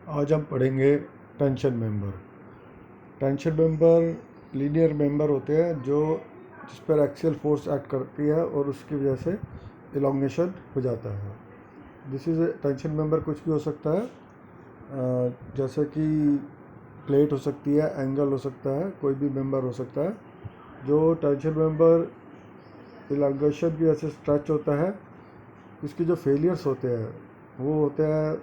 आज हम पढ़ेंगे tension member. Tension member linear member होते हैं जिस पर एक्सियल फोर्स एक्ट करती है और उसकी वजह से इलोंगेशन हो जाता है। दिस इज़ टेंशन मेंबर कुछ भी हो सकता है, जैसे कि प्लेट हो सकती है, एंगल हो सकता है, कोई भी मेंबर हो सकता है। जो टेंशन मेंबर इलोंगेशन की वजह से स्ट्रेच होता है, इसके जो फेलियर्स होते हैं वो होते हैं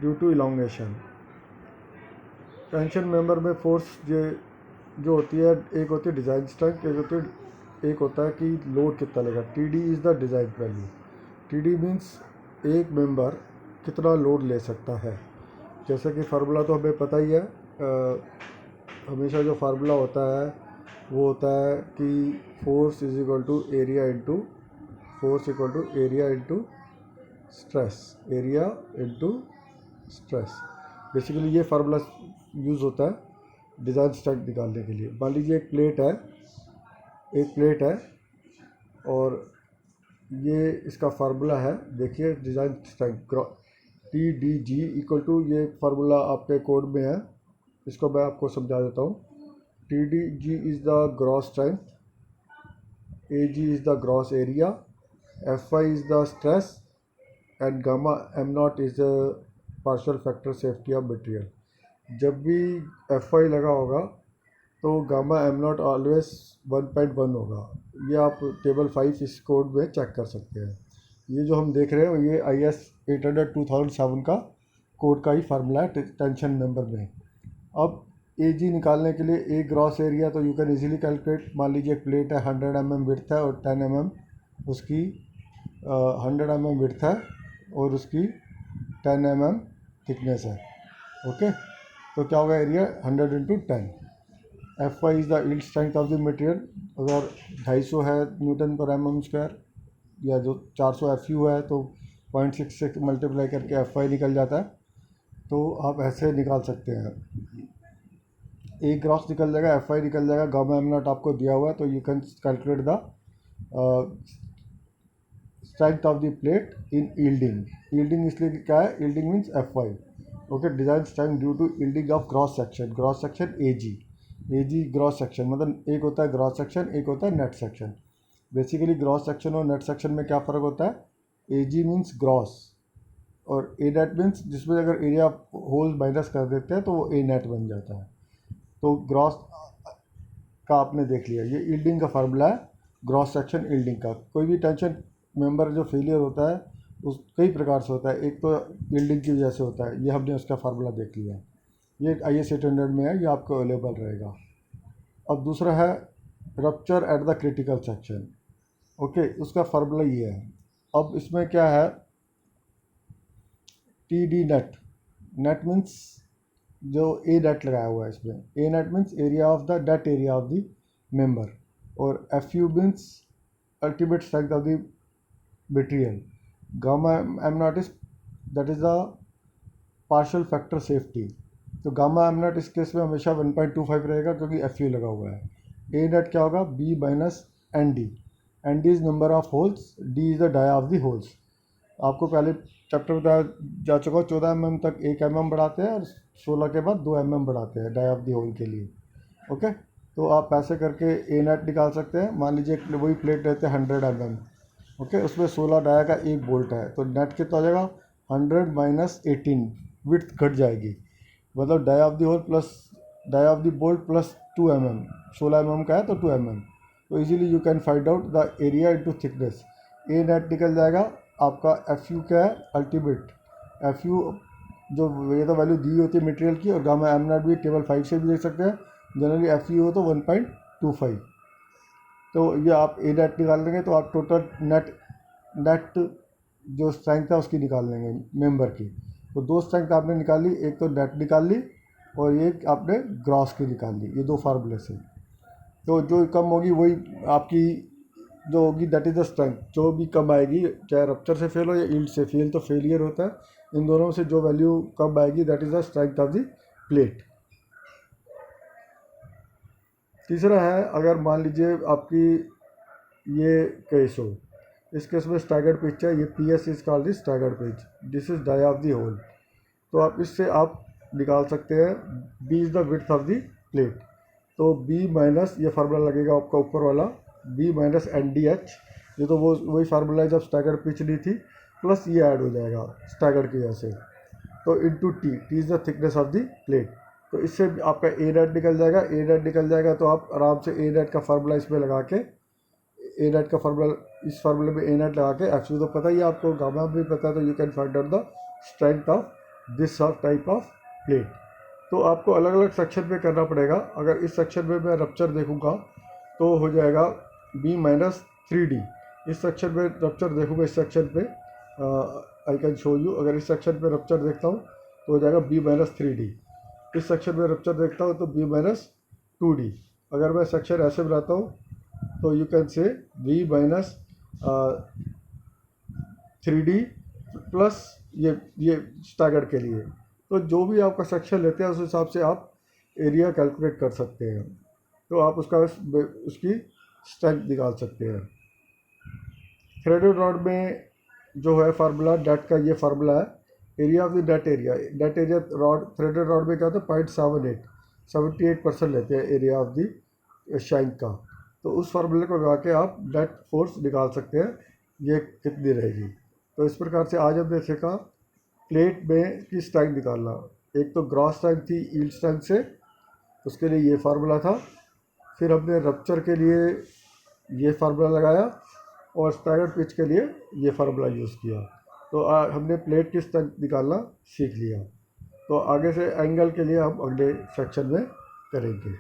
due to elongation. Tension member में फोर्स जो होती है, एक होती है डिज़ाइन स्ट्रेंथ, एक होता है कि लोड कितना लेगा। T D is the design value. T D means एक मेंबर कितना लोड ले सकता है। जैसे कि फार्मूला तो हमें पता ही है, हमेशा जो फार्मूला होता है वो होता है कि force is equal to area into stress, area into stress. Basically ये फार्मूला यूज़ होता है डिज़ाइन स्ट्रेंथ निकालने के लिए। मान लीजिए एक प्लेट है और ये इसका फार्मूला है। देखिए design strength T D G equal to, ये फार्मूला आपके कोड में है, इसको मैं आपको समझा देता हूँ। T D G is the gross strength, A G is the gross area, F I is the stress and gamma M naught is the partial factor safety of material. जब भी एफ आई लगा होगा तो gamma am not always 1.1 होगा। ये आप table 5 इस code में चेक कर सकते हैं। ये जो हम देख रहे हैं ये IS 800 2007 का कोड का ही फार्मूला है टेंशन मेंबर में। अब ए जी निकालने के लिए ए ग्रॉस एरिया तो यू कैन इजीली कैलकुलेट। मान लीजिए एक प्लेट है, 100 mm विड्थ है और 10 mm उसकी 100 mm विड्थ है और उसकी 10 mm थिकनेस है। ओके, तो क्या होगा area 100 into 10। F I is the yield strength of the material. अगर 250 है न्यूटन पर mm स्क्वायर या जो 400 एफ यू है तो 0.66 मल्टीप्लाई करके एफ आई निकल जाता है। तो आप ऐसे निकाल सकते हैं, ए ग्रॉस निकल जाएगा, एफ आई निकल जाएगा, गामा एम नॉट आपको दिया हुआ है तो you can calculate the strength of the plate in yielding इसलिए कि क्या है, yielding means F I. Okay, design strength due to yielding of gross section A G gross section, मतलब एक होता है ग्रॉस सेक्शन, एक होता है net section. Basically gross section और नेट सेक्शन में क्या फ़र्क होता है, ए जी मीन्स ग्रॉस और ए नेट मीन्स जिसमें अगर एरिया होल माइनस कर देते हैं तो वो ए नेट बन जाता है। तो ग्रॉस का आपने देख लिया, ये यील्डिंग का फार्मूला है, ग्रॉस सेक्शन यील्डिंग का। कोई भी टेंशन मेंबर जो फेलियर होता है उस कई प्रकार से होता है, एक तो यील्डिंग की वजह से होता है, ये हमने उसका फार्मूला देख लिया। ये IS 800 में है, ये आपको अवेलेबल रहेगा। अब दूसरा है rupture at the critical section. Okay, उसका फार्मूला ये है। अब इसमें क्या है, टी डी नेट मीन्स जो ए नेट लगाया हुआ है इसमें, a net means area of the net area of the member, और f u means ultimate strength of the material, gamma M not is that is the partial factor safety. तो gamma M not इस case में हमेशा 1.25 रहेगा क्योंकि F you लगा हुआ है। ए नेट क्या होगा, B minus N D is number of holes, D is the dia of the holes. आपको पहले चैप्टर बताया जा चुका, 14 mm तक 1 mm बढ़ाते हैं और 16 के बाद 2 mm बढ़ाते हैं डाया ऑफ द होल के लिए। ओके, तो आप ऐसे करके ए नेट निकाल सकते हैं। मान लीजिए वही प्लेट रहते हैं 100 mm, ओके, उसमें 16 डाया का एक बोल्ट है तो नेट कितना हो जाएगा, 100 माइनस 18, विड्थ घट जाएगी, मतलब dia of the hole plus dia of the bolt plus 2 mm, 16 mm का है तो 2 mm। तो easily you can find out the area into thickness. A net निकल जाएगा आपका, एफ यू क्या है, अल्टीमेट एफ यू जो ये तो वैल्यू दी होती है मटेरियल की, और गामा एम नॉट भी टेबल 5 से भी देख सकते हैं। जनरली एफ यू हो तो 1.25। तो ये आप ए नेट निकाल लेंगे तो आप टोटल नेट जो स्ट्रेंथ है उसकी निकाल लेंगे मेंबर की। तो 2 स्ट्रेंथ आपने निकाल ली, एक तो नेट निकाल ली और एक आपने ग्रॉस की निकाल ली, ये 2 फार्मूले से। तो जो कम होगी वही आपकी जो होगी दैट इज़ द स्ट्रेंथ। जो भी कम आएगी, चाहे रप्चर से फेल हो या यील्ड से फेल, तो फेलियर होता है। इन दोनों में से जो वैल्यू कम आएगी that is the strength of the plate. तीसरा है, अगर मान लीजिए आपकी ये केस हो, इस केस में स्टैगर्ड पिच है, ये PS is called the staggered pitch, this is dia of the hole. तो आप इससे आप निकाल सकते हैं b is the width of the plate. तो b माइनस ये फार्मूला लगेगा आपका ऊपर वाला b माइनस NDH, ये तो वो वही फार्मूला है जब स्टैगर्ड पिच दी थी, प्लस ये ऐड हो जाएगा स्टैगर्ड की वजह से, तो into T is the thickness of the plate. तो इससे आपका ए नेट निकल जाएगा, ए नेट निकल जाएगा तो आप आराम से ए नेट का फार्मूला इसमें लगा के, ए नेट का फार्मूला इस फार्मूले में ए नेट लगा के, एक्चुअली तो पता ही है आपको, गामा भी पता है, तो you can find out the strength of this type of plate. तो आपको अलग अलग सेक्शन पे करना पड़ेगा। अगर इस सेक्शन में मैं रप्चर देखूंगा तो हो जाएगा b माइनस 3d। इस सेक्शन में रप्चर देखूंगा, इस सेक्शन पे आई कैन शो यू, अगर इस सेक्शन पे रप्चर देखता हूँ तो हो जाएगा b माइनस 3d। इस सेक्शन में रप्चर देखता हूँ तो b माइनस 2d। अगर मैं सेक्शन ऐसे बनाता हूँ तो you can say b minus 3d plus ये स्टैगर्ड के लिए। तो जो भी आपका सेक्शन लेते हैं उस हिसाब से आप एरिया कैलकुलेट कर सकते हैं, तो आप उसकी स्ट्रेंथ निकाल सकते हैं। थ्रेडेड रॉड में जो है फार्मूला डेट का, ये फार्मूला है area of the date area. Date area rod, threaded rod में क्या होता है 0.78, 78% लेते हैं एरिया ऑफ द शैंक का। तो उस फार्मूले को लगा के आप डेट फोर्स निकाल सकते हैं ये कितनी रहेगी। तो इस प्रकार से आज हमने सीखा प्लेट में की स्ट्रेंथ निकालना। एक तो ग्रॉस स्ट्रेंथ थी यील्ड स्ट्रेंथ से, उसके लिए ये फार्मूला था। फिर हमने रप्चर के लिए ये फार्मूला लगाया और स्टैगर्ड पिच के लिए ये फार्मूला यूज़ किया। तो हमने प्लेट की स्ट्रेंथ निकालना सीख लिया। तो आगे से एंगल के लिए हम अगले सेक्शन में करेंगे।